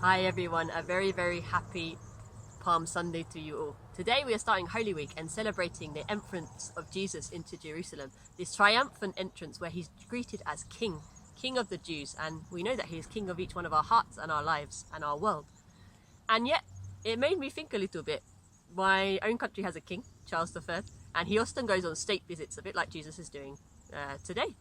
Hi everyone, a very, very happy Palm Sunday to you all. Today we are starting Holy Week and celebrating the entrance of Jesus into Jerusalem. This triumphant entrance where he's greeted as King, King of the Jews, and we know that he is King of each one of our hearts and our lives and our world. And yet, it made me think a little bit. My own country has a king, Charles III, and he often goes on state visits, a bit like Jesus is doing today.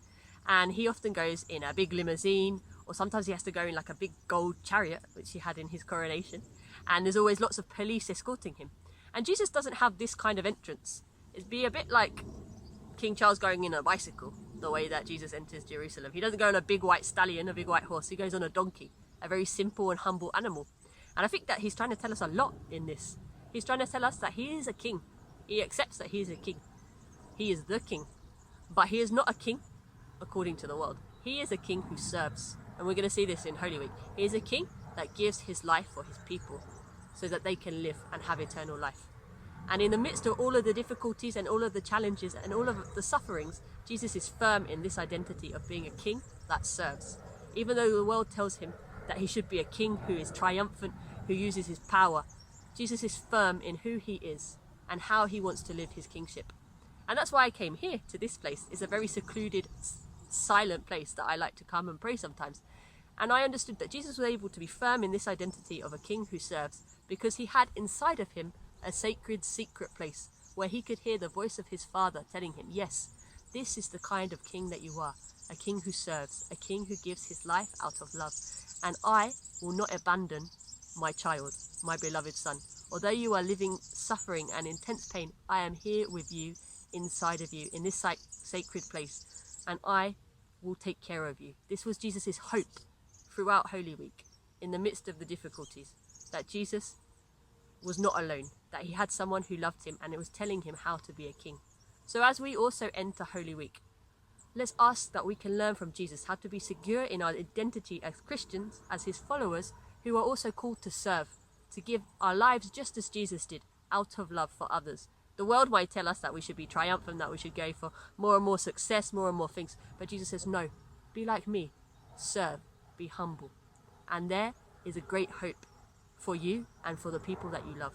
And he often goes in a big limousine, or sometimes he has to go in like a big gold chariot, which he had in his coronation. And there's always lots of police escorting him. And Jesus doesn't have this kind of entrance. It'd be a bit like King Charles going in a bicycle, the way that Jesus enters Jerusalem. He doesn't go on a big white stallion, a big white horse. He goes on a donkey, a very simple and humble animal. And I think that he's trying to tell us a lot in this. He's trying to tell us that he is a king. He accepts that he is a king. He is the king. But he is not a king according to the world. He is a king who serves. And we're going to see this in Holy Week. He is a king that gives his life for his people so that they can live and have eternal life. And in the midst of all of the difficulties and all of the challenges and all of the sufferings, Jesus is firm in this identity of being a king that serves. Even though the world tells him that he should be a king who is triumphant, who uses his power, Jesus is firm in who he is and how he wants to live his kingship. And that's why I came here to this place. It's a very secluded, silent place that I like to come and pray sometimes. And I understood that Jesus was able to be firm in this identity of a king who serves because he had inside of him a sacred, secret place where he could hear the voice of his Father telling him, yes, this is the kind of king that you are, a king who serves, a king who gives his life out of love. And I will not abandon my child, my beloved son. Although you are living suffering and intense pain, I am here with you, inside of you, in this sacred place, and I will take care of you. This was Jesus' hope throughout Holy Week, in the midst of the difficulties, that Jesus was not alone, that he had someone who loved him and it was telling him how to be a king. So as we also enter Holy Week, let's ask that we can learn from Jesus how to be secure in our identity as Christians, as his followers, who are also called to serve, to give our lives just as Jesus did, out of love for others. The world might tell us that we should be triumphant, that we should go for more and more success, more and more things. But Jesus says, no, be like me, serve, be humble. And there is a great hope for you and for the people that you love.